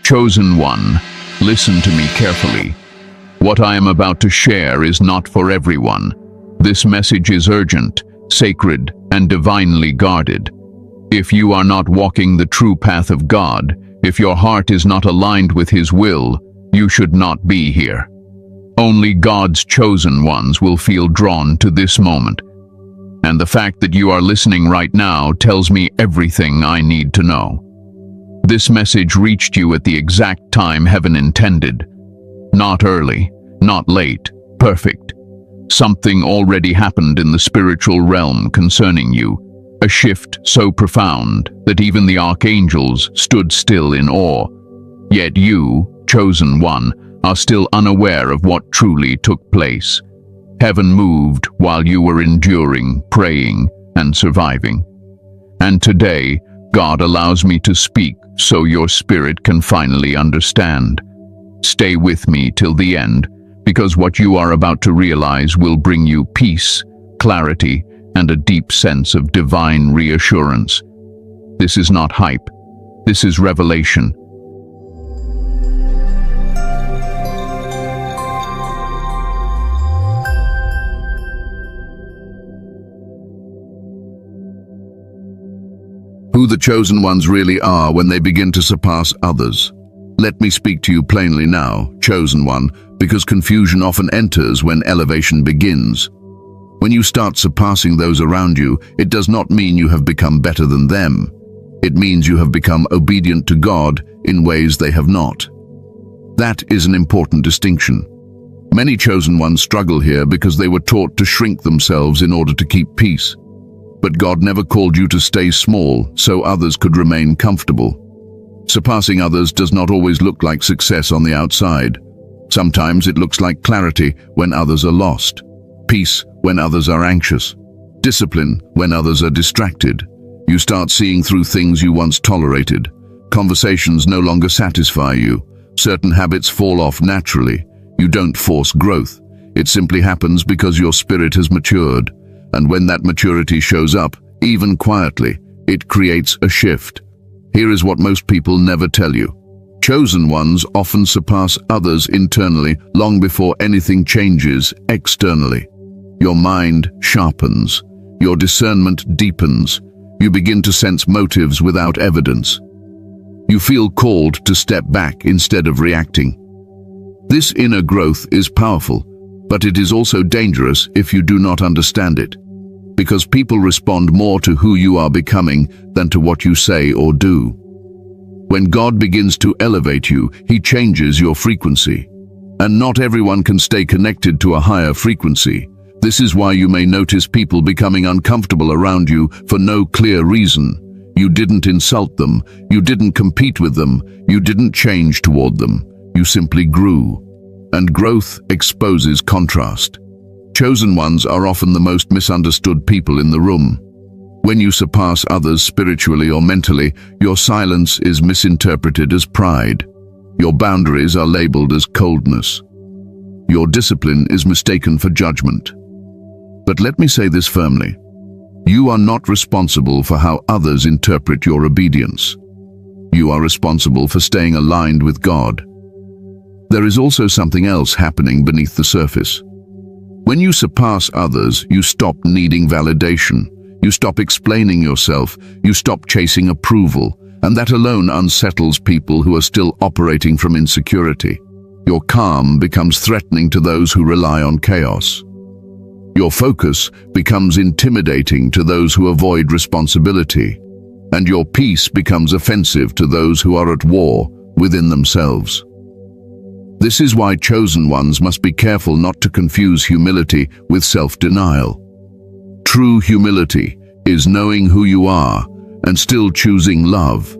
Chosen one, listen to me carefully. What I am about to share is not for everyone. This message is urgent, sacred, and divinely guarded. If you are not walking the true path of God, if your heart is not aligned with His will, you should not be here. Only God's chosen ones will feel drawn to this moment. And the fact that you are listening right now tells me everything I need to know. This message reached you at the exact time heaven intended. Not early, not late, perfect. Something already happened in the spiritual realm concerning you, a shift so profound that even the archangels stood still in awe. Yet you, chosen one, are still unaware of what truly took place. Heaven moved while you were enduring, praying, and surviving. And today, God allows me to speak so your spirit can finally understand. Stay with me till the end, because what you are about to realize will bring you peace, clarity, and a deep sense of divine reassurance. This is not hype. This is revelation. Who the chosen ones really are when they begin to surpass others. Let me speak to you plainly now, chosen one, because confusion often enters when elevation begins. When you start surpassing those around you, it does not mean you have become better than them. It means you have become obedient to God in ways they have not. That is an important distinction. Many chosen ones struggle here because they were taught to shrink themselves in order to keep peace. But God never called you to stay small so others could remain comfortable. Surpassing others does not always look like success on the outside. Sometimes it looks like clarity when others are lost, peace when others are anxious, discipline when others are distracted. You start seeing through things you once tolerated. Conversations no longer satisfy you. Certain habits fall off naturally. You don't force growth. It simply happens because your spirit has matured. And when that maturity shows up, even quietly, it creates a shift. Here is what most people never tell you. Chosen ones often surpass others internally long before anything changes externally. Your mind sharpens. Your discernment deepens. You begin to sense motives without evidence. You feel called to step back instead of reacting. This inner growth is powerful, but it is also dangerous if you do not understand it, because people respond more to who you are becoming than to what you say or do. When God begins to elevate you, He changes your frequency. And not everyone can stay connected to a higher frequency. This is why you may notice people becoming uncomfortable around you for no clear reason. You didn't insult them, you didn't compete with them, you didn't change toward them. You simply grew. And growth exposes contrast. Chosen ones are often the most misunderstood people in the room. When you surpass others spiritually or mentally, your silence is misinterpreted as pride. Your boundaries are labeled as coldness. Your discipline is mistaken for judgment. But let me say this firmly. You are not responsible for how others interpret your obedience. You are responsible for staying aligned with God. There is also something else happening beneath the surface. When you surpass others, you stop needing validation. You stop explaining yourself. You stop chasing approval. And that alone unsettles people who are still operating from insecurity. Your calm becomes threatening to those who rely on chaos. Your focus becomes intimidating to those who avoid responsibility. And your peace becomes offensive to those who are at war within themselves. This is why chosen ones must be careful not to confuse humility with self-denial. True humility is knowing who you are and still choosing love.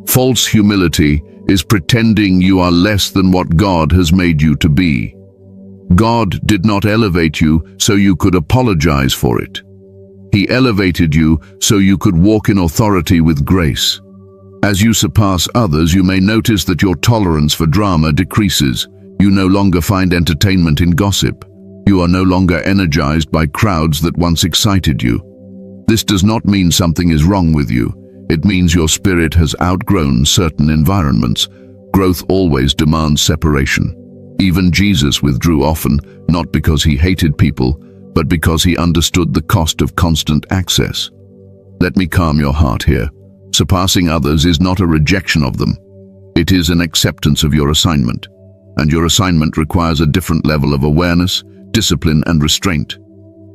False humility is pretending you are less than what God has made you to be. God did not elevate you so you could apologize for it. He elevated you so you could walk in authority with grace. As you surpass others, you may notice that your tolerance for drama decreases. You no longer find entertainment in gossip. You are no longer energized by crowds that once excited you. This does not mean something is wrong with you. It means your spirit has outgrown certain environments. Growth always demands separation. Even Jesus withdrew often, not because he hated people, but because he understood the cost of constant access. Let me calm your heart here. Surpassing others is not a rejection of them. It is an acceptance of your assignment. And your assignment requires a different level of awareness, discipline, and restraint.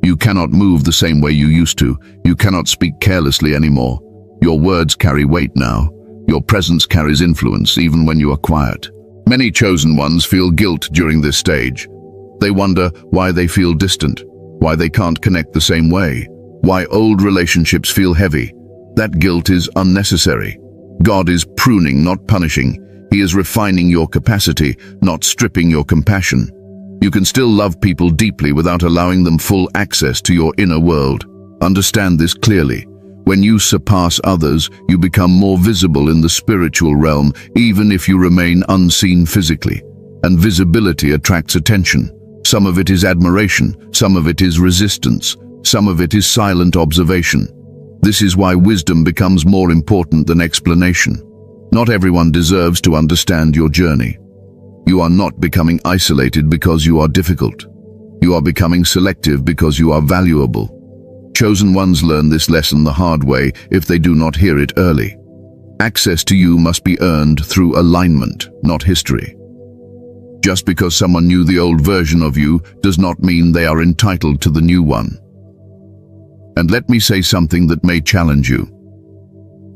You cannot move the same way you used to. You cannot speak carelessly anymore. Your words carry weight now. Your presence carries influence, even when you are quiet. Many chosen ones feel guilt during this stage. They wonder why they feel distant, why they can't connect the same way, why old relationships feel heavy. That guilt is unnecessary. God is pruning, not punishing. He is refining your capacity, not stripping your compassion. You can still love people deeply without allowing them full access to your inner world. Understand this clearly. When you surpass others, you become more visible in the spiritual realm, even if you remain unseen physically. And visibility attracts attention. Some of it is admiration, some of it is resistance, some of it is silent observation. This is why wisdom becomes more important than explanation. Not everyone deserves to understand your journey. You are not becoming isolated because you are difficult. You are becoming selective because you are valuable. Chosen ones learn this lesson the hard way if they do not hear it early. Access to you must be earned through alignment, not history. Just because someone knew the old version of you does not mean they are entitled to the new one. And let me say something that may challenge you.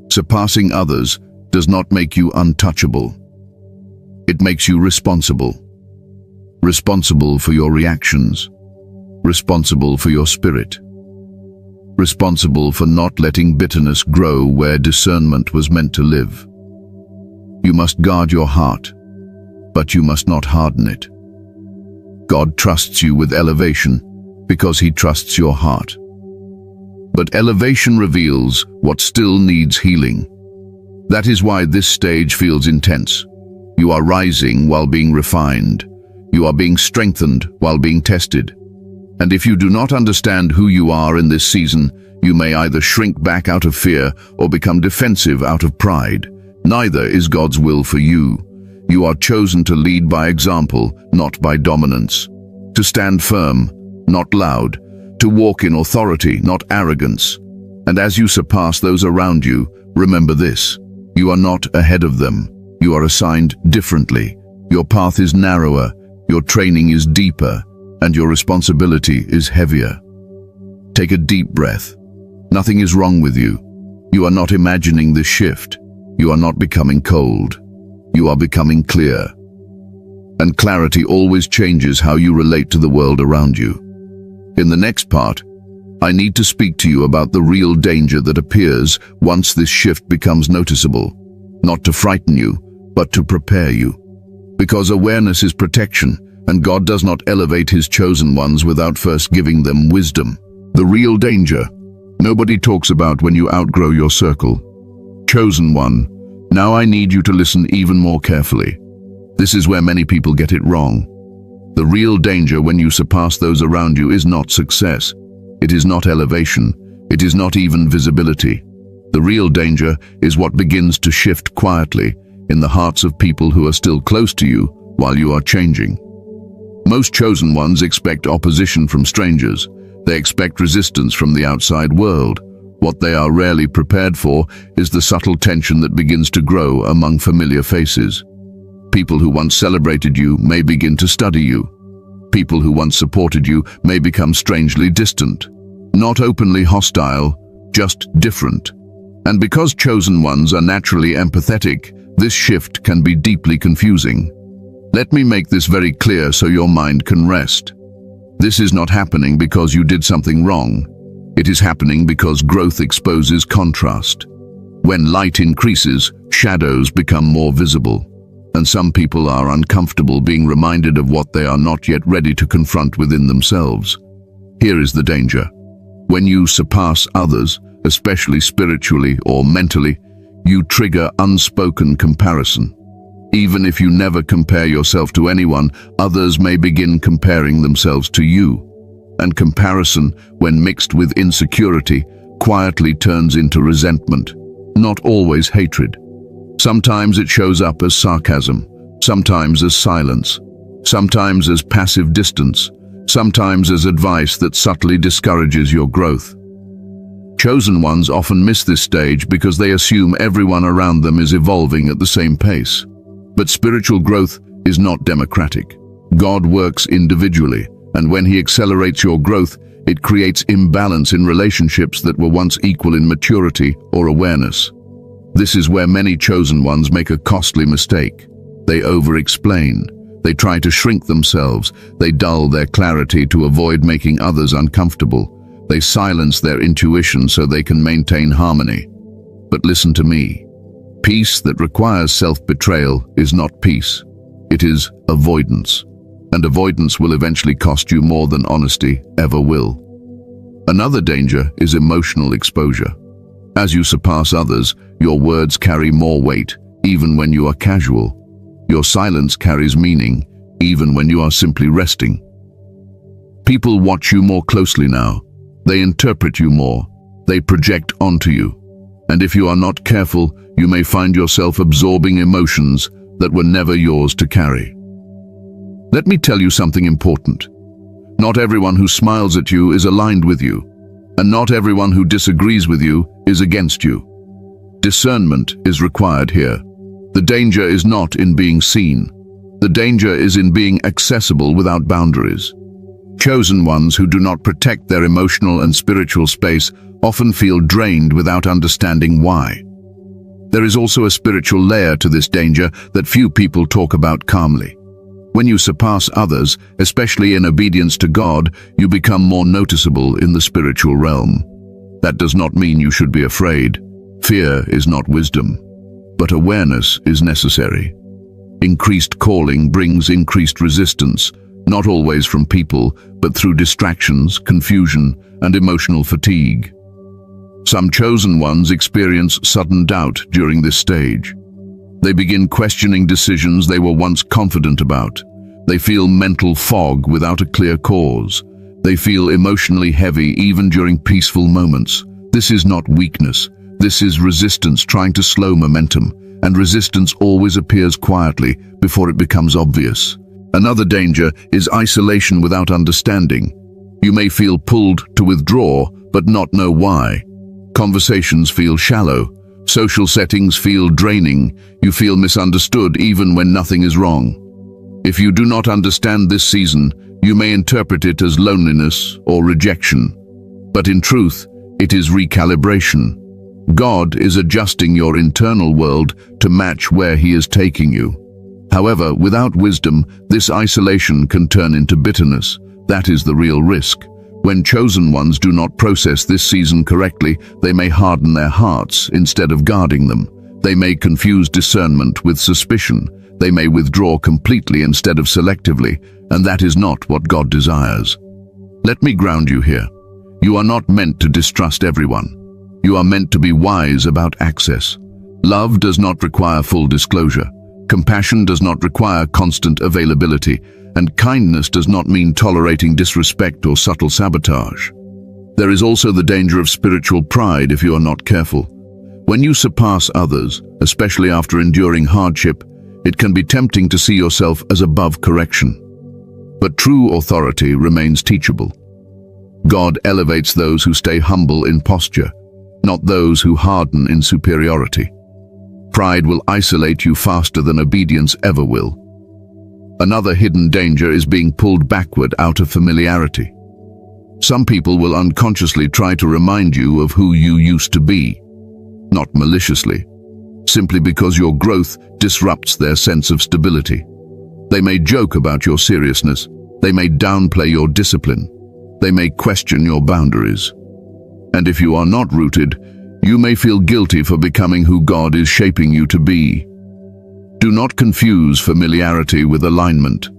Surpassing others does not make you untouchable. It makes you responsible. Responsible for your reactions. Responsible for your spirit. Responsible for not letting bitterness grow where discernment was meant to live. You must guard your heart, but you must not harden it. God trusts you with elevation because he trusts your heart. But elevation reveals what still needs healing. That is why this stage feels intense. You are rising while being refined. You are being strengthened while being tested. And if you do not understand who you are in this season, you may either shrink back out of fear or become defensive out of pride. Neither is God's will for you. You are chosen to lead by example, not by dominance. To stand firm, not loud. To walk in authority, not arrogance. And as you surpass those around you, remember this: you are not ahead of them. You are assigned differently. Your path is narrower, your training is deeper, and your responsibility is heavier. Take a deep breath. Nothing is wrong with you. You are not imagining this shift. You are not becoming cold. You are becoming clear. And clarity always changes how you relate to the world around you. In the next part, I need to speak to you about the real danger that appears once this shift becomes noticeable. Not to frighten you, but to prepare you. Because awareness is protection, and God does not elevate his chosen ones without first giving them wisdom. The real danger. Nobody talks about when you outgrow your circle. Chosen one, now I need you to listen even more carefully. This is where many people get it wrong. The real danger when you surpass those around you is not success. It is not elevation. It is not even visibility. The real danger is what begins to shift quietly in the hearts of people who are still close to you while you are changing. Most chosen ones expect opposition from strangers. They expect resistance from the outside world. What they are rarely prepared for is the subtle tension that begins to grow among familiar faces. People who once celebrated you may begin to study you. People who once supported you may become strangely distant. Not openly hostile, just different. And because chosen ones are naturally empathetic, this shift can be deeply confusing. Let me make this very clear so your mind can rest. This is not happening because you did something wrong. It is happening because growth exposes contrast. When light increases, shadows become more visible. And some people are uncomfortable being reminded of what they are not yet ready to confront within themselves. Here is the danger. When you surpass others, especially spiritually or mentally, you trigger unspoken comparison. Even if you never compare yourself to anyone, others may begin comparing themselves to you. And comparison, when mixed with insecurity, quietly turns into resentment, not always hatred. Sometimes it shows up as sarcasm, sometimes as silence, sometimes as passive distance, sometimes as advice that subtly discourages your growth. Chosen ones often miss this stage because they assume everyone around them is evolving at the same pace. But spiritual growth is not democratic. God works individually, and when He accelerates your growth, it creates imbalance in relationships that were once equal in maturity or awareness. This is where many chosen ones make a costly mistake. They over-explain. They try to shrink themselves. They dull their clarity to avoid making others uncomfortable. They silence their intuition so they can maintain harmony. But listen to me. Peace that requires self-betrayal is not peace. It is avoidance. And avoidance will eventually cost you more than honesty ever will. Another danger is emotional exposure. As you surpass others, your words carry more weight, even when you are casual. Your silence carries meaning, even when you are simply resting. People watch you more closely now. They interpret you more. They project onto you. And if you are not careful, you may find yourself absorbing emotions that were never yours to carry. Let me tell you something important. Not everyone who smiles at you is aligned with you, and not everyone who disagrees with you is against you. Discernment is required here. The danger is not in being seen. The danger is in being accessible without boundaries. Chosen ones who do not protect their emotional and spiritual space often feel drained without understanding why. There is also a spiritual layer to this danger that few people talk about calmly. When you surpass others, especially in obedience to God, you become more noticeable in the spiritual realm. That does not mean you should be afraid. Fear is not wisdom, but awareness is necessary. Increased calling brings increased resistance, not always from people, but through distractions, confusion, and emotional fatigue. Some chosen ones experience sudden doubt during this stage. They begin questioning decisions they were once confident about. They feel mental fog without a clear cause. They feel emotionally heavy even during peaceful moments. This is not weakness. This is resistance trying to slow momentum, and resistance always appears quietly before it becomes obvious. Another danger is isolation without understanding. You may feel pulled to withdraw, but not know why. Conversations feel shallow. Social settings feel draining. You feel misunderstood even when nothing is wrong. If you do not understand this season, you may interpret it as loneliness or rejection. But in truth, it is recalibration. God is adjusting your internal world to match where He is taking you. However, without wisdom, this isolation can turn into bitterness. That is the real risk. When chosen ones do not process this season correctly, they may harden their hearts instead of guarding them. They may confuse discernment with suspicion. They may withdraw completely instead of selectively, and that is not what God desires. Let me ground you here. You are not meant to distrust everyone. You are meant to be wise about access. Love does not require full disclosure. Compassion does not require constant availability, and kindness does not mean tolerating disrespect or subtle sabotage. There is also the danger of spiritual pride if you are not careful. When you surpass others, especially after enduring hardship, it can be tempting to see yourself as above correction. But true authority remains teachable. God elevates those who stay humble in posture, not those who harden in superiority. Pride will isolate you faster than obedience ever will. Another hidden danger is being pulled backward out of familiarity. Some people will unconsciously try to remind you of who you used to be, not maliciously, simply because your growth disrupts their sense of stability. They may joke about your seriousness. They may downplay your discipline. They may question your boundaries. And if you are not rooted, you may feel guilty for becoming who God is shaping you to be. Do not confuse familiarity with alignment.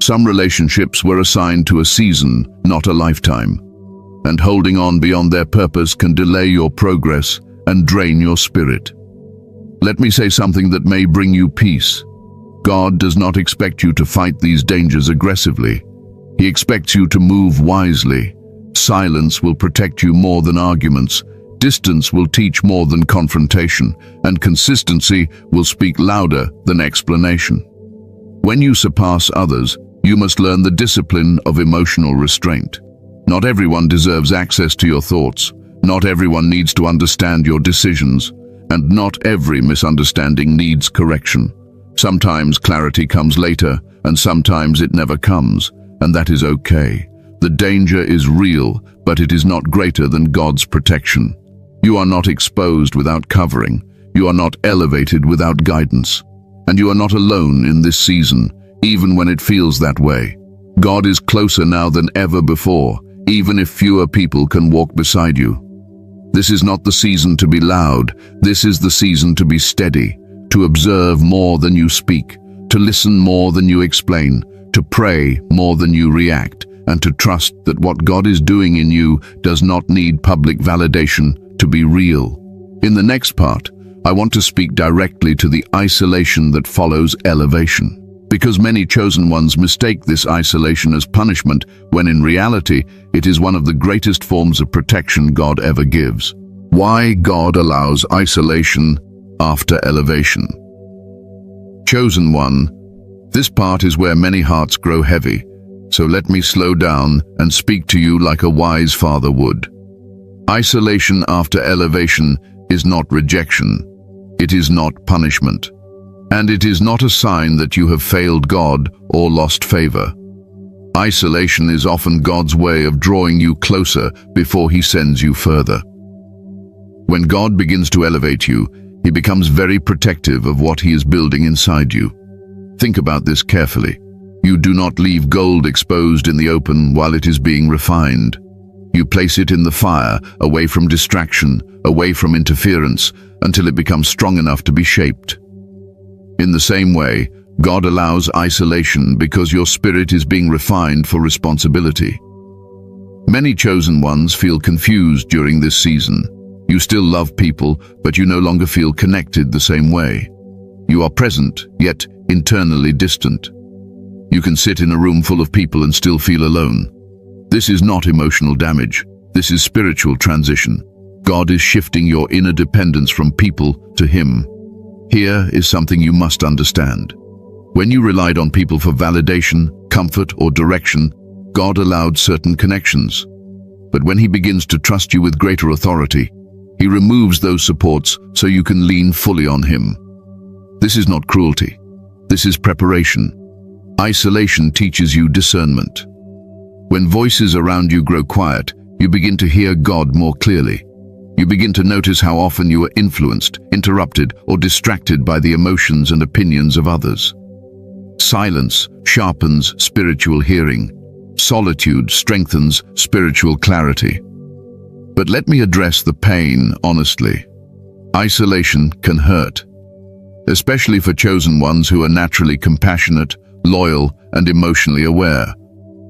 Some relationships were assigned to a season, not a lifetime. And holding on beyond their purpose can delay your progress and drain your spirit. Let me say something that may bring you peace. God does not expect you to fight these dangers aggressively. He expects you to move wisely. Silence will protect you more than arguments. Distance will teach more than confrontation, and consistency will speak louder than explanation. When you surpass others, you must learn the discipline of emotional restraint. Not everyone deserves access to your thoughts. Not everyone needs to understand your decisions, and not every misunderstanding needs correction. Sometimes clarity comes later, and sometimes it never comes, and that is okay. The danger is real, but it is not greater than God's protection. You are not exposed without covering. You are not elevated without guidance. And you are not alone in this season, even when it feels that way. God is closer now than ever before, even if fewer people can walk beside you. This is not the season to be loud. This is the season to be steady, to observe more than you speak, to listen more than you explain, to pray more than you react, and to trust that what God is doing in you does not need public validation to be real. In the next part, I want to speak directly to the isolation that follows elevation. Because many chosen ones mistake this isolation as punishment, when in reality, it is one of the greatest forms of protection God ever gives. Why God allows isolation after elevation. Chosen one, this part is where many hearts grow heavy, so let me slow down and speak to you like a wise father would. Isolation after elevation is not rejection. It is not punishment. And it is not a sign that you have failed God or lost favor. Isolation is often God's way of drawing you closer before He sends you further. When God begins to elevate you, He becomes very protective of what He is building inside you. Think about this carefully. You do not leave gold exposed in the open while it is being refined. You place it in the fire, away from distraction, away from interference, until it becomes strong enough to be shaped. In the same way, God allows isolation because your spirit is being refined for responsibility. Many chosen ones feel confused during this season. You still love people, but you no longer feel connected the same way. You are present, yet internally distant. You can sit in a room full of people and still feel alone. This is not emotional damage. This is spiritual transition. God is shifting your inner dependence from people to Him. Here is something you must understand. When you relied on people for validation, comfort, or direction, God allowed certain connections. But when He begins to trust you with greater authority, He removes those supports so you can lean fully on Him. This is not cruelty. This is preparation. Isolation teaches you discernment. When voices around you grow quiet, you begin to hear God more clearly. You begin to notice how often you are influenced, interrupted, or distracted by the emotions and opinions of others. Silence sharpens spiritual hearing. Solitude strengthens spiritual clarity. But let me address the pain honestly. Isolation can hurt, especially for chosen ones who are naturally compassionate, loyal, and emotionally aware.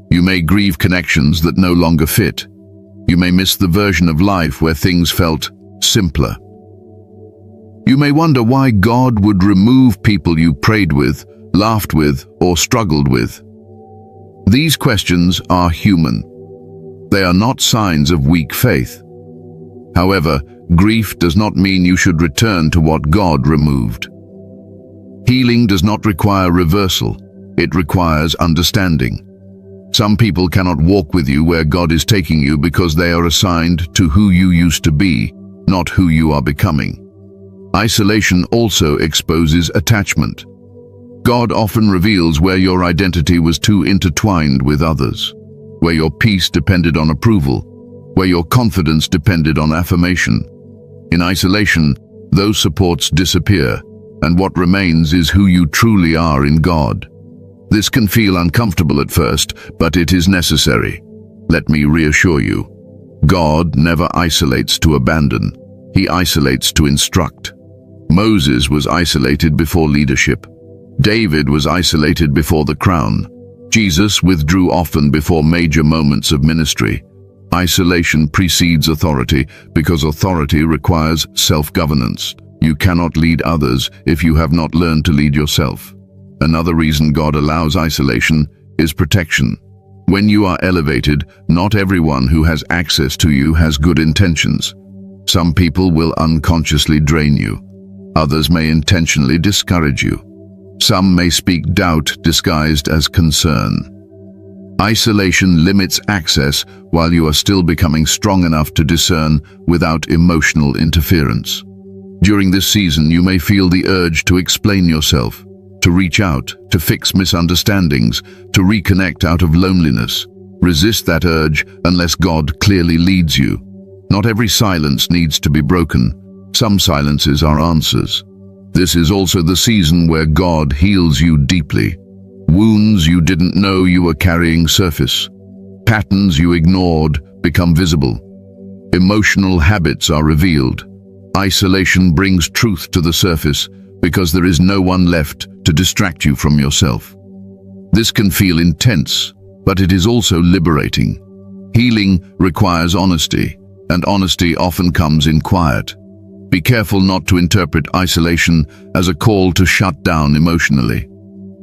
You may grieve connections that no longer fit. You may miss the version of life where things felt simpler. You may wonder why God would remove people you prayed with, laughed with, or struggled with. These questions are human. They are not signs of weak faith. However, grief does not mean you should return to what God removed. Healing does not require reversal. It requires understanding. Some people cannot walk with you where God is taking you because they are assigned to who you used to be, not who you are becoming. Isolation also exposes attachment. God often reveals where your identity was too intertwined with others, where your peace depended on approval, where your confidence depended on affirmation. In isolation, those supports disappear, and what remains is who you truly are in God. This can feel uncomfortable at first, but it is necessary. Let me reassure you. God never isolates to abandon. He isolates to instruct. Moses was isolated before leadership. David was isolated before the crown. Jesus withdrew often before major moments of ministry. Isolation precedes authority because authority requires self-governance. You cannot lead others if you have not learned to lead yourself. Another reason God allows isolation is protection. When you are elevated, not everyone who has access to you has good intentions. Some people will unconsciously drain you. Others may intentionally discourage you. Some may speak doubt disguised as concern. Isolation limits access while you are still becoming strong enough to discern without emotional interference. During this season, you may feel the urge to explain yourself, to reach out, to fix misunderstandings, to reconnect out of loneliness. Resist that urge unless God clearly leads you. Not every silence needs to be broken. Some silences are answers. This is also the season where God heals you deeply. Wounds you didn't know you were carrying surface. Patterns you ignored become visible. Emotional habits are revealed. Isolation brings truth to the surface because there is no one left to distract you from yourself. This can feel intense, but it is also liberating. Healing requires honesty, and honesty often comes in quiet. Be careful not to interpret isolation as a call to shut down emotionally.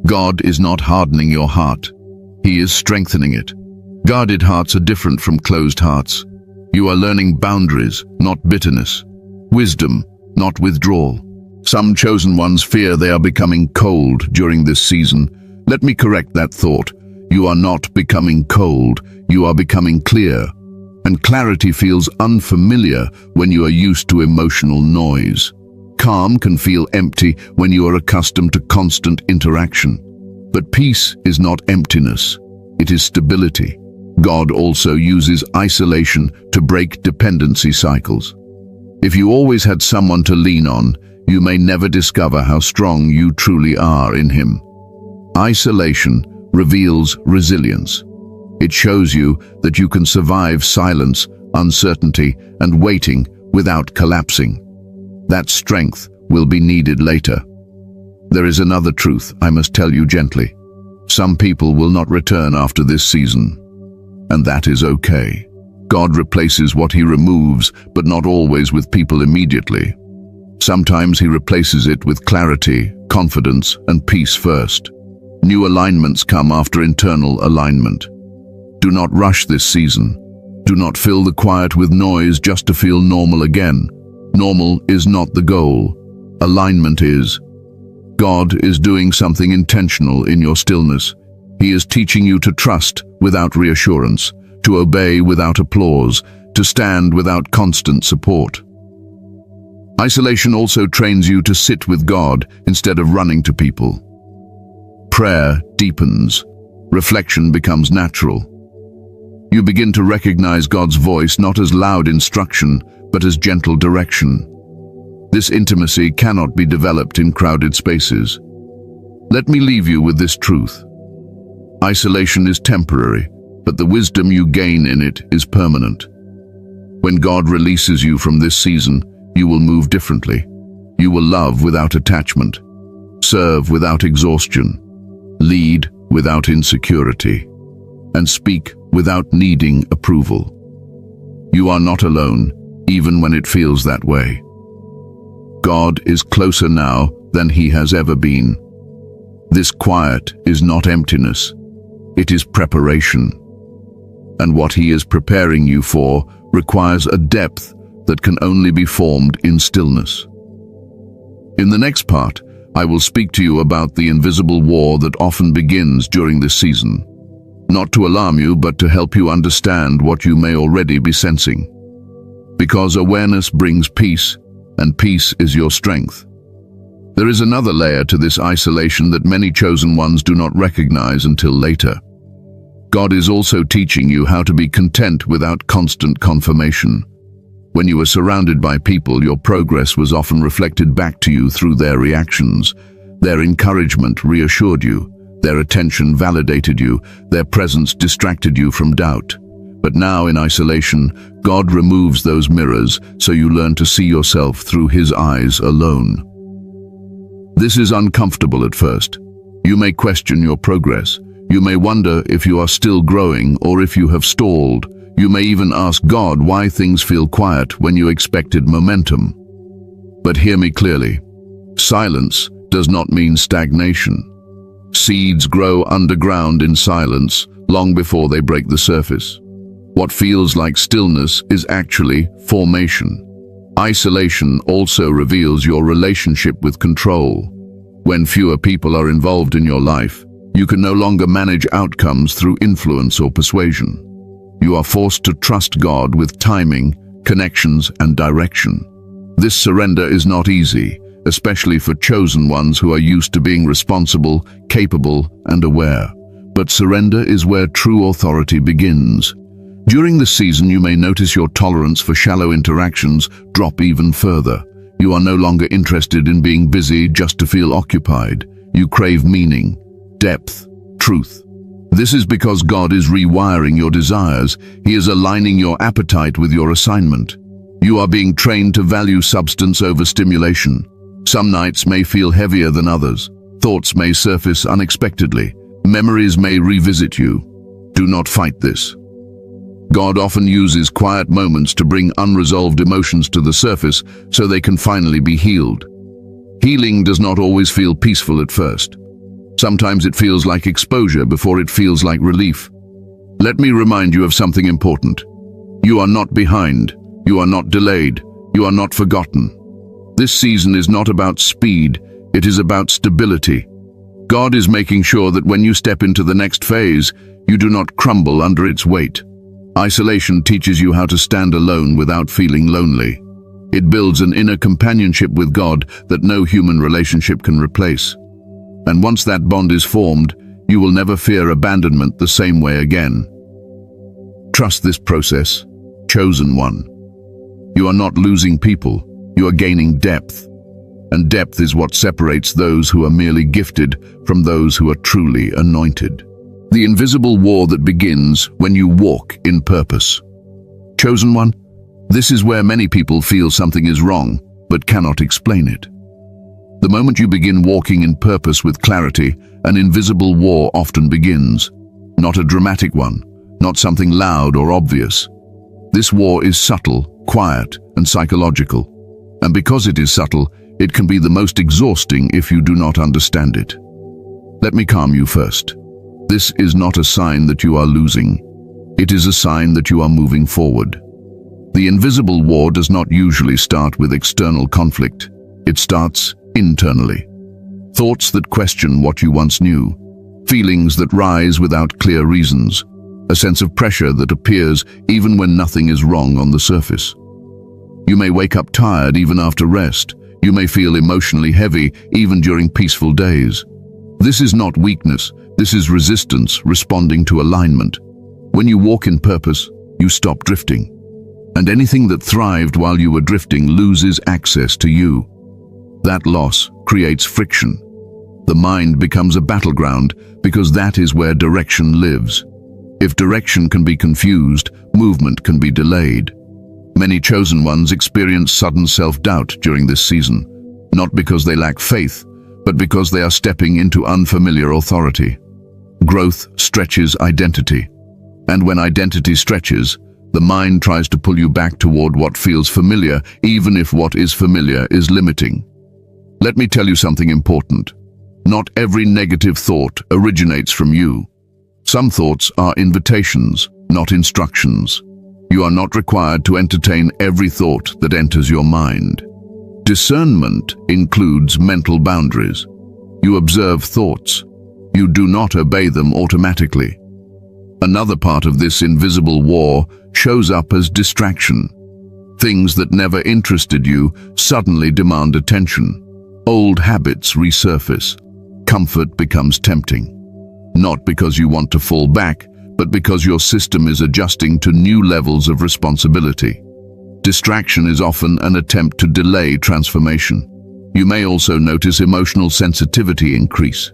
God is not hardening your heart. He is strengthening it. Guarded hearts are different from closed hearts. You are learning boundaries, not bitterness. Wisdom, not withdrawal. Some chosen ones fear they are becoming cold during this season. Let me correct that thought. You are not becoming cold. You are becoming clear. And clarity feels unfamiliar when you are used to emotional noise. Calm can feel empty when you are accustomed to constant interaction. But peace is not emptiness. It is stability. God also uses isolation to break dependency cycles. If you always had someone to lean on, you may never discover how strong you truly are in Him. Isolation reveals resilience. It shows you that you can survive silence, uncertainty, and waiting without collapsing. That strength will be needed later. There is another truth I must tell you gently. Some people will not return after this season, and that is okay. God replaces what He removes, but not always with people immediately. Sometimes He replaces it with clarity, confidence, and peace first. New alignments come after internal alignment. Do not rush this season. Do not fill the quiet with noise just to feel normal again. Normal is not the goal. Alignment is. God is doing something intentional in your stillness. He is teaching you to trust without reassurance, to obey without applause, to stand without constant support. Isolation also trains you to sit with God instead of running to people. Prayer deepens. Reflection becomes natural. You begin to recognize God's voice not as loud instruction, but as gentle direction. This intimacy cannot be developed in crowded spaces. Let me leave you with this truth. Isolation is temporary, but the wisdom you gain in it is permanent. When God releases you from this season, you will move differently. You will love without attachment, serve without exhaustion, lead without insecurity, and speak without needing approval. You are not alone, even when it feels that way. God is closer now than He has ever been. This quiet is not emptiness. It is preparation. And what He is preparing you for requires a depth that can only be formed in stillness. In the next part, I will speak to you about the invisible war that often begins during this season. Not to alarm you, but to help you understand what you may already be sensing. Because awareness brings peace, and peace is your strength. There is another layer to this isolation that many chosen ones do not recognize until later. God is also teaching you how to be content without constant confirmation. When you were surrounded by people, your progress was often reflected back to you through their reactions. Their encouragement reassured you. Their attention validated you. Their presence distracted you from doubt. But now in isolation, God removes those mirrors so you learn to see yourself through His eyes alone. This is uncomfortable at first. You may question your progress. You may wonder if you are still growing or if you have stalled. You may even ask God why things feel quiet when you expected momentum. But hear me clearly. Silence does not mean stagnation. Seeds grow underground in silence long before they break the surface. What feels like stillness is actually formation. Isolation also reveals your relationship with control. When fewer people are involved in your life, you can no longer manage outcomes through influence or persuasion. You are forced to trust God with timing, connections, and direction. This surrender is not easy, especially for chosen ones who are used to being responsible, capable, and aware. But surrender is where true authority begins. During this season, you may notice your tolerance for shallow interactions drop even further. You are no longer interested in being busy just to feel occupied. You crave meaning, depth, truth. This is because God is rewiring your desires. He is aligning your appetite with your assignment. You are being trained to value substance over stimulation. Some nights may feel heavier than others. Thoughts may surface unexpectedly. Memories may revisit you. Do not fight this. God often uses quiet moments to bring unresolved emotions to the surface so they can finally be healed. Healing does not always feel peaceful at first. Sometimes it feels like exposure before it feels like relief. Let me remind you of something important. You are not behind. You are not delayed. You are not forgotten. This season is not about speed. It is about stability. God is making sure that when you step into the next phase, you do not crumble under its weight. Isolation teaches you how to stand alone without feeling lonely. It builds an inner companionship with God that no human relationship can replace. And once that bond is formed, you will never fear abandonment the same way again. Trust this process, chosen one. You are not losing people, you are gaining depth. And depth is what separates those who are merely gifted from those who are truly anointed. The invisible war that begins when you walk in purpose. Chosen one, this is where many people feel something is wrong, but cannot explain it. The moment you begin walking in purpose with clarity, an invisible war often begins. Not a dramatic one, not something loud or obvious. This war is subtle, quiet, and psychological. And because it is subtle, it can be the most exhausting if you do not understand it. Let me calm you first. This is not a sign that you are losing. It is a sign that you are moving forward. The invisible war does not usually start with external conflict. It starts internally. Thoughts that question what you once knew. Feelings that rise without clear reasons. A sense of pressure that appears even when nothing is wrong on the surface. You may wake up tired even after rest. You may feel emotionally heavy even during peaceful days. This is not weakness. This is resistance responding to alignment. When you walk in purpose, you stop drifting. And anything that thrived while you were drifting loses access to you. That loss creates friction. The mind becomes a battleground because that is where direction lives. If direction can be confused, movement can be delayed. Many chosen ones experience sudden self-doubt during this season, not because they lack faith, but because they are stepping into unfamiliar authority. Growth stretches identity. And when identity stretches, the mind tries to pull you back toward what feels familiar, even if what is familiar is limiting. Let me tell you something important. Not every negative thought originates from you. Some thoughts are invitations, not instructions. You are not required to entertain every thought that enters your mind. Discernment includes mental boundaries. You observe thoughts. You do not obey them automatically. Another part of this invisible war shows up as distraction. Things that never interested you suddenly demand attention. Old habits resurface. Comfort becomes tempting. Not because you want to fall back, but because your system is adjusting to new levels of responsibility. Distraction is often an attempt to delay transformation. You may also notice emotional sensitivity increase.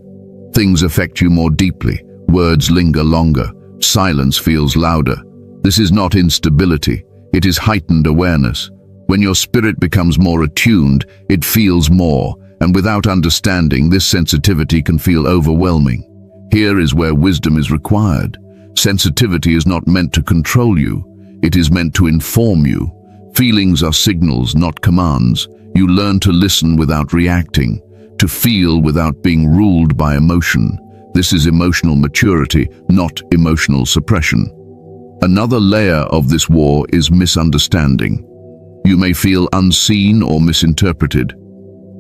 Things affect you more deeply. Words linger longer. Silence feels louder. This is not instability. It is heightened awareness. When your spirit becomes more attuned, it feels more, and without understanding, this sensitivity can feel overwhelming. Here is where wisdom is required. Sensitivity is not meant to control you. It is meant to inform you. Feelings are signals, not commands. You learn to listen without reacting, to feel without being ruled by emotion. This is emotional maturity, not emotional suppression. Another layer of this war is misunderstanding. You may feel unseen or misinterpreted.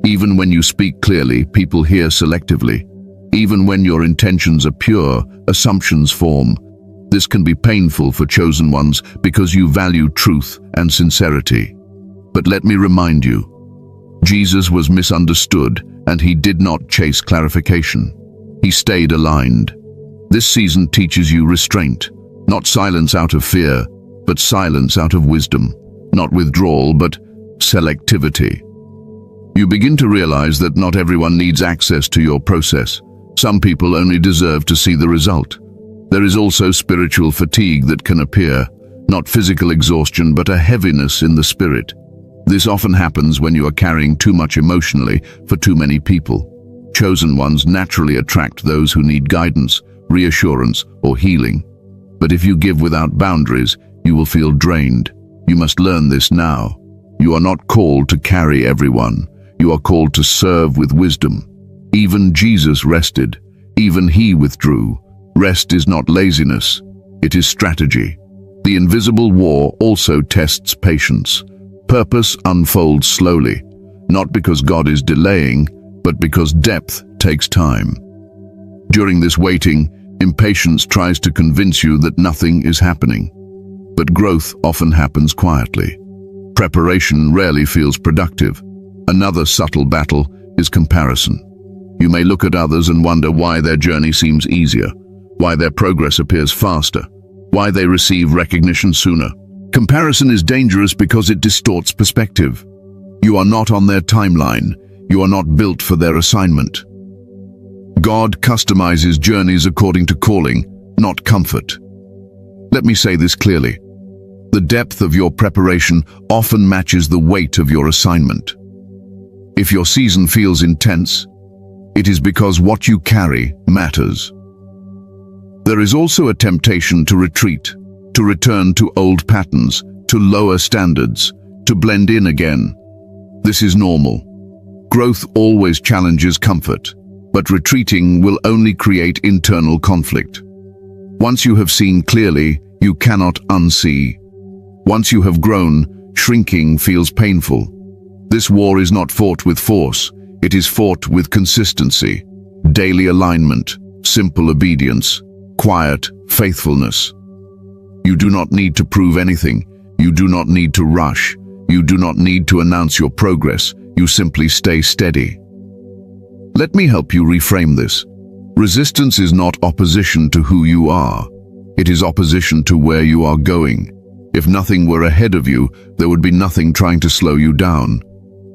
Even when you speak clearly, people hear selectively. Even when your intentions are pure, assumptions form. This can be painful for chosen ones because you value truth and sincerity. But let me remind you, Jesus was misunderstood and he did not chase clarification. He stayed aligned. This season teaches you restraint, not silence out of fear, but silence out of wisdom, not withdrawal, but selectivity. You begin to realize that not everyone needs access to your process. Some people only deserve to see the result. There is also spiritual fatigue that can appear, not physical exhaustion, but a heaviness in the spirit. This often happens when you are carrying too much emotionally for too many people. Chosen ones naturally attract those who need guidance, reassurance, or healing. But if you give without boundaries, you will feel drained. You must learn this now. You are not called to carry everyone. You are called to serve with wisdom. Even Jesus rested. Even he withdrew. Rest is not laziness. It is strategy. The invisible war also tests patience. Purpose unfolds slowly, not because God is delaying, but because depth takes time. During this waiting, impatience tries to convince you that nothing is happening. But growth often happens quietly. Preparation rarely feels productive. Another subtle battle is comparison. You may look at others and wonder why their journey seems easier, why their progress appears faster, why they receive recognition sooner. Comparison is dangerous because it distorts perspective. You are not on their timeline. You are not built for their assignment. God customizes journeys according to calling, not comfort. Let me say this clearly. The depth of your preparation often matches the weight of your assignment. If your season feels intense, it is because what you carry matters. There is also a temptation to retreat, to return to old patterns, to lower standards, to blend in again. This is normal. Growth always challenges comfort, but retreating will only create internal conflict. Once you have seen clearly, you cannot unsee. Once you have grown, shrinking feels painful. This war is not fought with force, it is fought with consistency, daily alignment, simple obedience, quiet faithfulness. You do not need to prove anything. You do not need to rush. You do not need to announce your progress. You simply stay steady. Let me help you reframe this. Resistance is not opposition to who you are. It is opposition to where you are going. If nothing were ahead of you, there would be nothing trying to slow you down.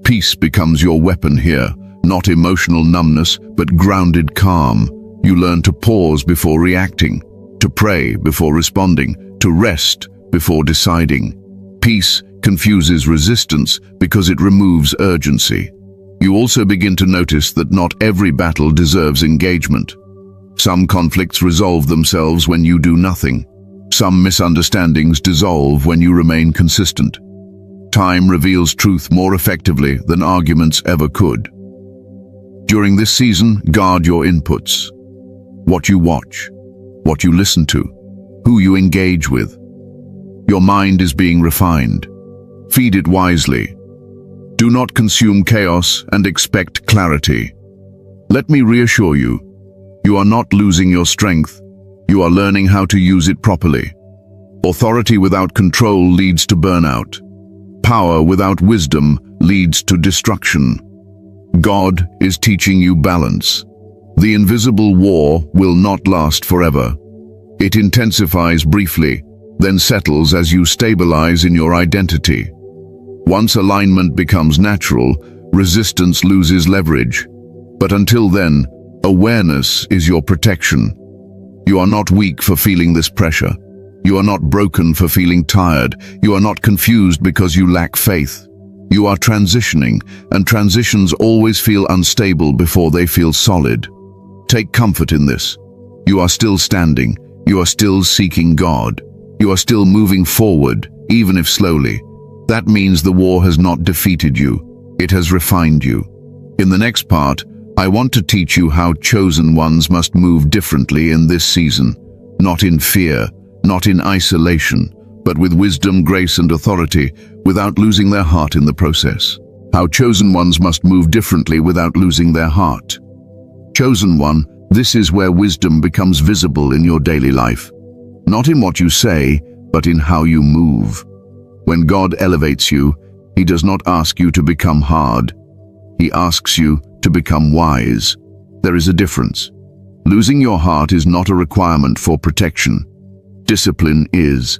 Peace becomes your weapon here, not emotional numbness, but grounded calm. You learn to pause before reacting, to pray before responding, to rest before deciding. Peace confuses resistance because it removes urgency. You also begin to notice that not every battle deserves engagement. Some conflicts resolve themselves when you do nothing. Some misunderstandings dissolve when you remain consistent. Time reveals truth more effectively than arguments ever could. During this season, guard your inputs. What you watch, what you listen to, who you engage with. Your mind is being refined. Feed it wisely. Do not consume chaos and expect clarity. Let me reassure you, you are not losing your strength. You are learning how to use it properly. Authority without control leads to burnout. Power without wisdom leads to destruction. God is teaching you balance. The invisible war will not last forever. It intensifies briefly, then settles as you stabilize in your identity. Once alignment becomes natural, resistance loses leverage. But until then, awareness is your protection. You are not weak for feeling this pressure. You are not broken for feeling tired. You are not confused because you lack faith. You are transitioning, and transitions always feel unstable before they feel solid. Take comfort in this. You are still standing. You are still seeking God. You are still moving forward, even if slowly. That means the war has not defeated you. It has refined you. In the next part, I want to teach you how chosen ones must move differently in this season. Not in fear, not in isolation, but with wisdom, grace, and authority, without losing their heart in the process. How chosen ones must move differently without losing their heart. Chosen one, this is where wisdom becomes visible in your daily life. Not in what you say, but in how you move. When God elevates you, He does not ask you to become hard. He asks you to become wise. There is a difference. Losing your heart is not a requirement for protection. Discipline is.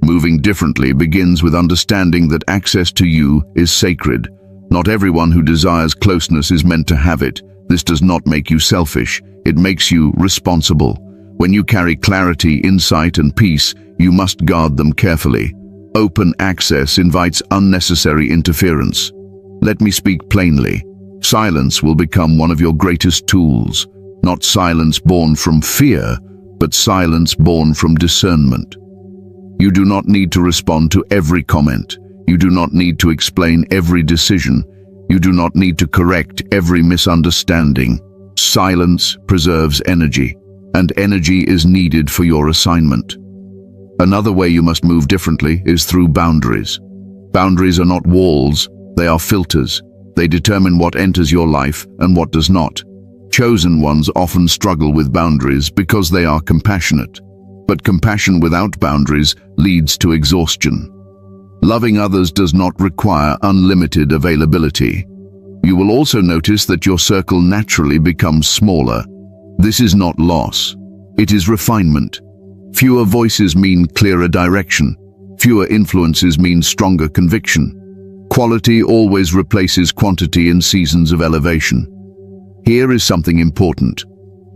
Moving differently begins with understanding that access to you is sacred. Not everyone who desires closeness is meant to have it. This does not make you selfish. It makes you responsible. When you carry clarity, insight, and peace, you must guard them carefully. Open access invites unnecessary interference. Let me speak plainly. Silence will become one of your greatest tools. Not silence born from fear, but silence born from discernment. You do not need to respond to every comment. You do not need to explain every decision. You do not need to correct every misunderstanding. Silence preserves energy, and energy is needed for your assignment. Another way you must move differently is through boundaries. Boundaries are not walls, they are filters. They determine what enters your life and what does not. Chosen ones often struggle with boundaries because they are compassionate. But compassion without boundaries leads to exhaustion. Loving others does not require unlimited availability. You will also notice that your circle naturally becomes smaller. This is not loss. It is refinement. Fewer voices mean clearer direction. Fewer influences mean stronger conviction. Quality always replaces quantity in seasons of elevation. Here is something important.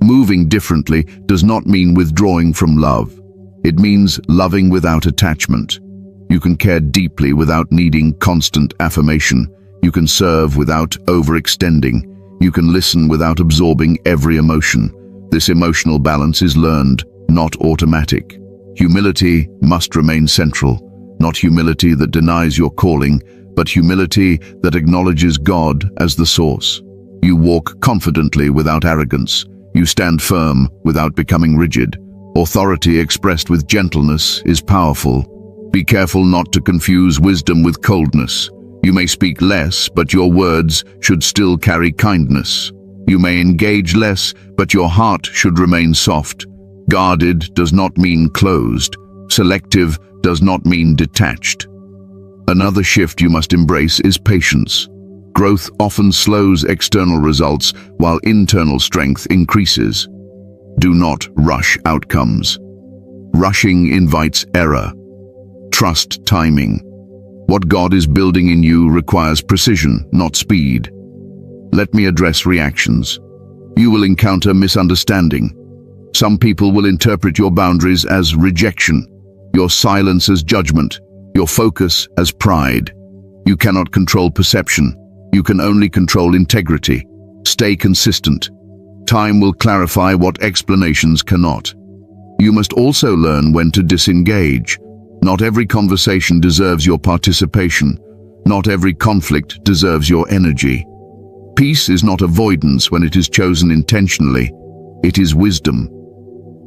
Moving differently does not mean withdrawing from love. It means loving without attachment. You can care deeply without needing constant affirmation. You can serve without overextending. You can listen without absorbing every emotion. This emotional balance is learned, not automatic. Humility must remain central, not humility that denies your calling, but humility that acknowledges God as the source. You walk confidently without arrogance. You stand firm without becoming rigid. Authority expressed with gentleness is powerful. Be careful not to confuse wisdom with coldness. You may speak less, but your words should still carry kindness. You may engage less, but your heart should remain soft. Guarded does not mean closed. Selective does not mean detached. Another shift you must embrace is patience. Growth often slows external results while internal strength increases. Do not rush outcomes. Rushing invites error. Trust timing. What God is building in you requires precision, not speed. Let me address reactions. You will encounter misunderstanding. Some people will interpret your boundaries as rejection, your silence as judgment, your focus as pride. You cannot control perception. You can only control integrity. Stay consistent. Time will clarify what explanations cannot. You must also learn when to disengage. Not every conversation deserves your participation. Not every conflict deserves your energy. Peace is not avoidance when it is chosen intentionally. It is wisdom.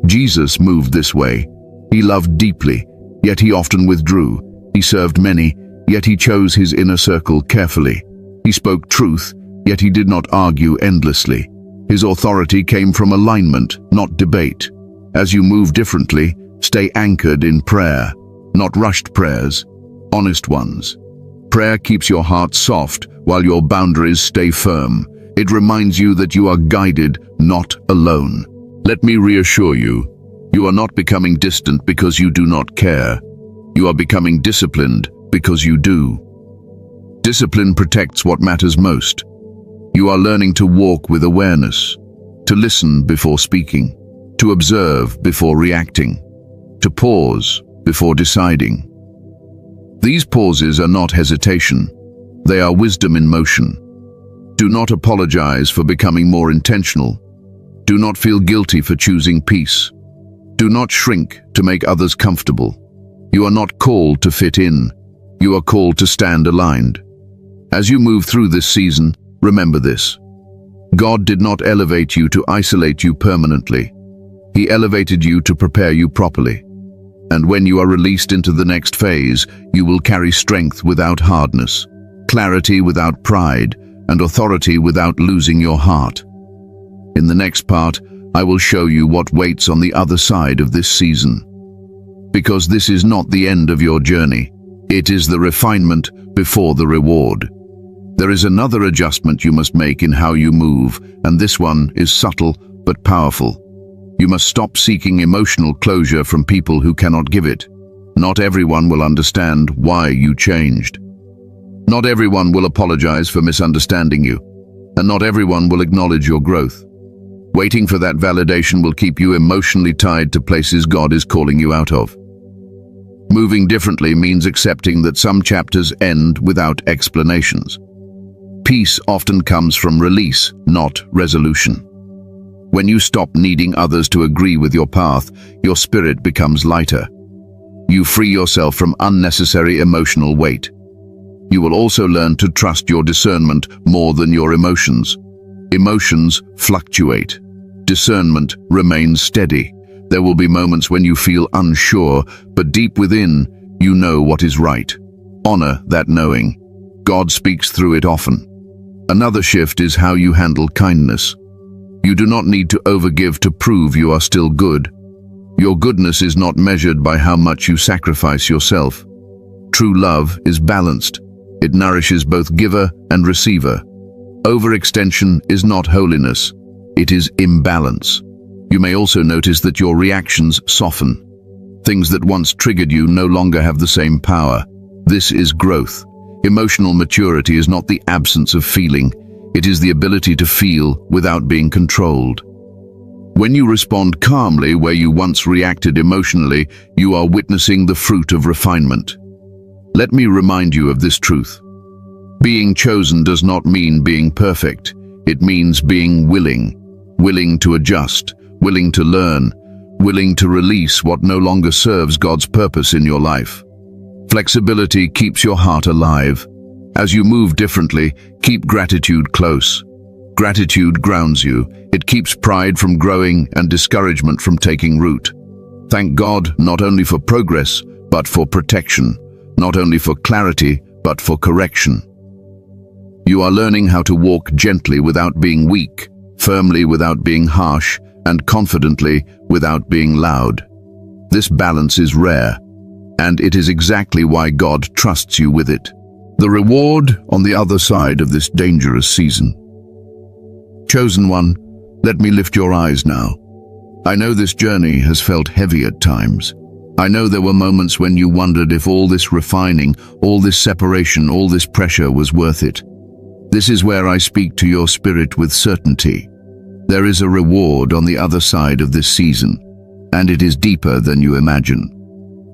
Jesus moved this way. He loved deeply, yet he often withdrew. He served many, yet he chose his inner circle carefully. He spoke truth, yet he did not argue endlessly. His authority came from alignment, not debate. As you move differently, stay anchored in prayer, not rushed prayers, honest ones. Prayer keeps your heart soft while your boundaries stay firm. It reminds you that you are guided, not alone. Let me reassure you, you are not becoming distant because you do not care. You are becoming disciplined because you do. Discipline protects what matters most. You are learning to walk with awareness, to listen before speaking, to observe before reacting, to pause before deciding. These pauses are not hesitation. They are wisdom in motion. Do not apologize for becoming more intentional. Do not feel guilty for choosing peace. Do not shrink to make others comfortable. You are not called to fit in. You are called to stand aligned. As you move through this season, remember this. God did not elevate you to isolate you permanently. He elevated you to prepare you properly. And when you are released into the next phase, you will carry strength without hardness, clarity without pride, and authority without losing your heart. In the next part, I will show you what waits on the other side of this season. Because this is not the end of your journey. It is the refinement before the reward. There is another adjustment you must make in how you move, and this one is subtle but powerful. You must stop seeking emotional closure from people who cannot give it. Not everyone will understand why you changed. Not everyone will apologize for misunderstanding you, and not everyone will acknowledge your growth. Waiting for that validation will keep you emotionally tied to places God is calling you out of. Moving differently means accepting that some chapters end without explanations. Peace often comes from release, not resolution. When you stop needing others to agree with your path, your spirit becomes lighter. You free yourself from unnecessary emotional weight. You will also learn to trust your discernment more than your emotions. Emotions fluctuate. Discernment remains steady. There will be moments when you feel unsure, but deep within, you know what is right. Honor that knowing. God speaks through it often. Another shift is how you handle kindness. You do not need to overgive to prove you are still good. Your goodness is not measured by how much you sacrifice yourself. True love is balanced. It nourishes both giver and receiver. Overextension is not holiness. It is imbalance. You may also notice that your reactions soften. Things that once triggered you no longer have the same power. This is growth. Emotional maturity is not the absence of feeling. It is the ability to feel without being controlled. When you respond calmly where you once reacted emotionally, you are witnessing the fruit of refinement. Let me remind you of this truth. Being chosen does not mean being perfect. It means being willing. Willing to adjust, willing to learn, willing to release what no longer serves God's purpose in your life. Flexibility keeps your heart alive. As you move differently, keep gratitude close. Gratitude grounds you. It keeps pride from growing and discouragement from taking root. Thank God not only for progress, but for protection. Not only for clarity, but for correction. You are learning how to walk gently without being weak, firmly without being harsh, and confidently without being loud. This balance is rare, and it is exactly why God trusts you with it. The reward on the other side of this dangerous season. Chosen one, let me lift your eyes now. I know this journey has felt heavy at times. I know there were moments when you wondered if all this refining, all this separation, all this pressure was worth it. This is where I speak to your spirit with certainty. There is a reward on the other side of this season, and it is deeper than you imagine.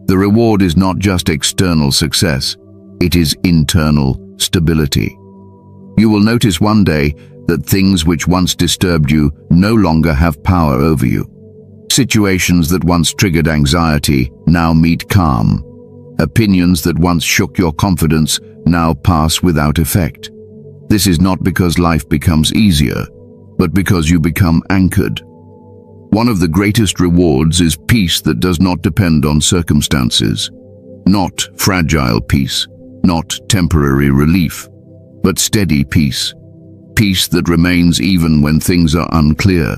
The reward is not just external success, it is internal stability. You will notice one day that things which once disturbed you no longer have power over you. Situations that once triggered anxiety now meet calm. Opinions that once shook your confidence now pass without effect. This is not because life becomes easier, but because you become anchored. One of the greatest rewards is peace that does not depend on circumstances. Not fragile peace, not temporary relief, but steady peace. Peace that remains even when things are unclear.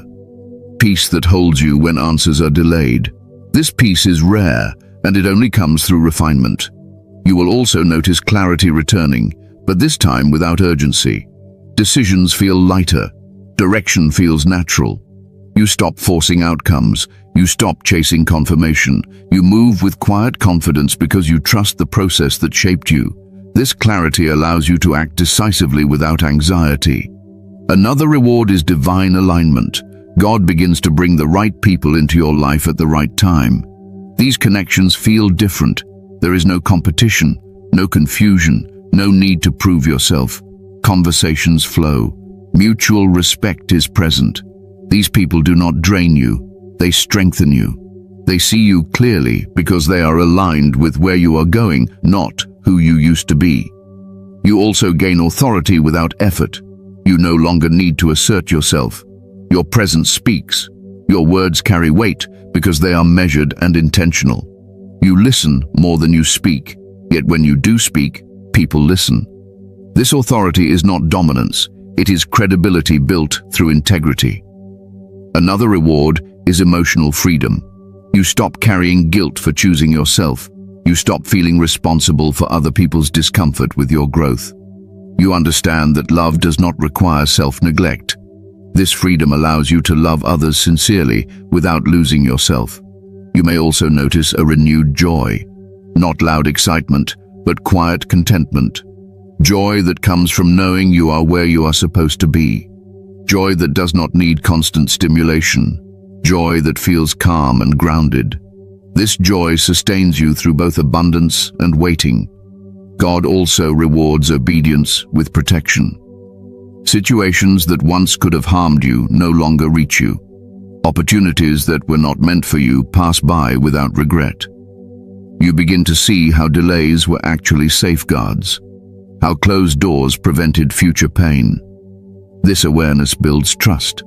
Peace that holds you when answers are delayed. This peace is rare, and it only comes through refinement. You will also notice clarity returning, but this time without urgency. Decisions feel lighter. Direction feels natural. You stop forcing outcomes. You stop chasing confirmation. You move with quiet confidence because you trust the process that shaped you. This clarity allows you to act decisively without anxiety. Another reward is divine alignment. God begins to bring the right people into your life at the right time. These connections feel different. There is no competition, no confusion, no need to prove yourself. Conversations flow. Mutual respect is present. These people do not drain you, they strengthen you. They see you clearly because they are aligned with where you are going, not who you used to be. You also gain authority without effort. You no longer need to assert yourself. Your presence speaks. Your words carry weight because they are measured and intentional. You listen more than you speak, yet when you do speak, people listen. This authority is not dominance, it is credibility built through integrity. Another reward is emotional freedom. You stop carrying guilt for choosing yourself. You stop feeling responsible for other people's discomfort with your growth. You understand that love does not require self-neglect. This freedom allows you to love others sincerely without losing yourself. You may also notice a renewed joy, not loud excitement, but quiet contentment. Joy that comes from knowing you are where you are supposed to be. Joy that does not need constant stimulation. Joy that feels calm and grounded. This joy sustains you through both abundance and waiting. God also rewards obedience with protection. Situations that once could have harmed you no longer reach you. Opportunities that were not meant for you pass by without regret. You begin to see how delays were actually safeguards, how closed doors prevented future pain. This awareness builds trust.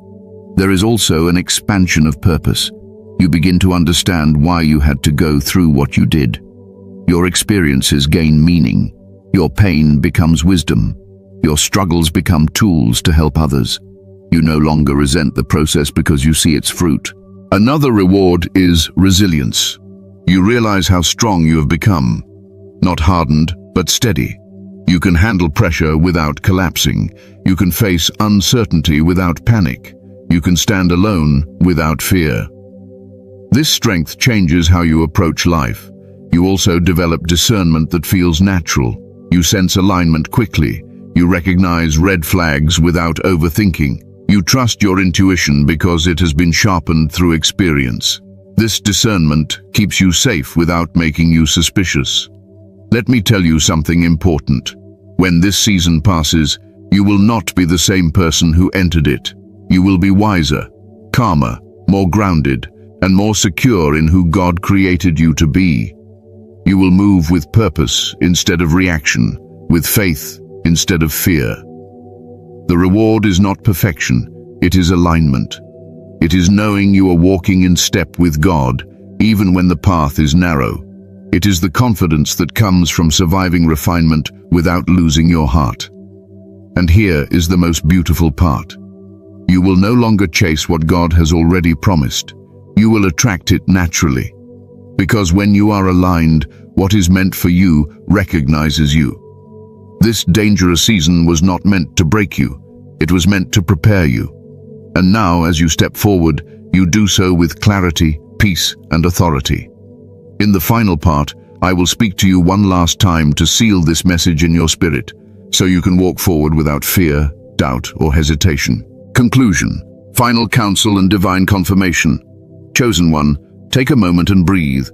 There is also an expansion of purpose. You begin to understand why you had to go through what you did. Your experiences gain meaning. Your pain becomes wisdom. Your struggles become tools to help others. You no longer resent the process because you see its fruit. Another reward is resilience. You realize how strong you have become. Not hardened, but steady. You can handle pressure without collapsing. You can face uncertainty without panic. You can stand alone without fear. This strength changes how you approach life. You also develop discernment that feels natural. You sense alignment quickly. You recognize red flags without overthinking. You trust your intuition because it has been sharpened through experience. This discernment keeps you safe without making you suspicious. Let me tell you something important. When this season passes, you will not be the same person who entered it. You will be wiser, calmer, more grounded, and more secure in who God created you to be. You will move with purpose instead of reaction, with faith instead of fear. The reward is not perfection, it is alignment. It is knowing you are walking in step with God, even when the path is narrow. It is the confidence that comes from surviving refinement without losing your heart. And here is the most beautiful part. You will no longer chase what God has already promised. You will attract it naturally. Because when you are aligned, what is meant for you recognizes you. This dangerous season was not meant to break you. It was meant to prepare you. And now, as you step forward, you do so with clarity, peace, and authority. In the final part, I will speak to you one last time to seal this message in your spirit, so you can walk forward without fear, doubt, or hesitation. Conclusion. Final counsel and divine confirmation. Chosen one, take a moment and breathe.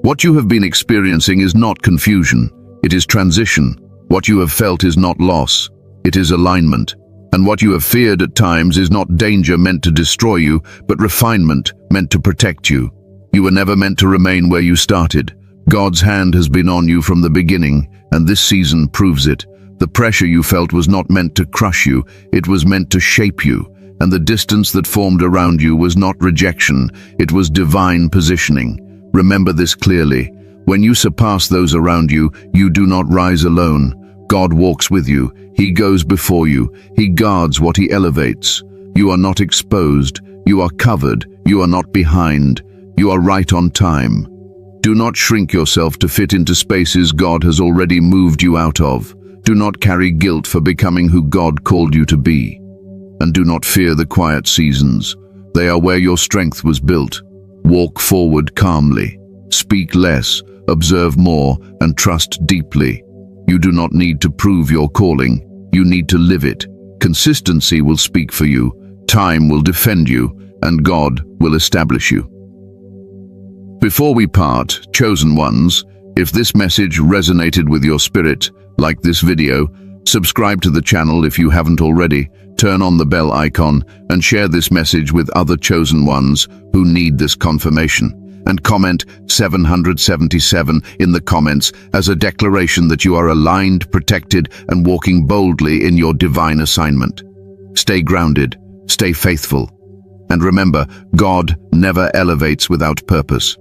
What you have been experiencing is not confusion. It is transition. What you have felt is not loss. It is alignment. And what you have feared at times is not danger meant to destroy you, but refinement meant to protect you. You were never meant to remain where you started. God's hand has been on you from the beginning, and this season proves it. The pressure you felt was not meant to crush you, it was meant to shape you. And the distance that formed around you was not rejection, it was divine positioning. Remember this clearly. When you surpass those around you, you do not rise alone. God walks with you. He goes before you. He guards what He elevates. You are not exposed. You are covered. You are not behind. You are right on time. Do not shrink yourself to fit into spaces God has already moved you out of. Do not carry guilt for becoming who God called you to be. And do not fear the quiet seasons. They are where your strength was built. Walk forward calmly. Speak less, observe more, and trust deeply. You do not need to prove your calling. You need to live it. Consistency will speak for you. Time will defend you, and God will establish you. Before we part, chosen ones, if this message resonated with your spirit, like this video, subscribe to the channel if you haven't already, turn on the bell icon, and share this message with other chosen ones who need this confirmation. And comment 777 in the comments as a declaration that you are aligned, protected, and walking boldly in your divine assignment. Stay grounded, stay faithful, and remember, God never elevates without purpose.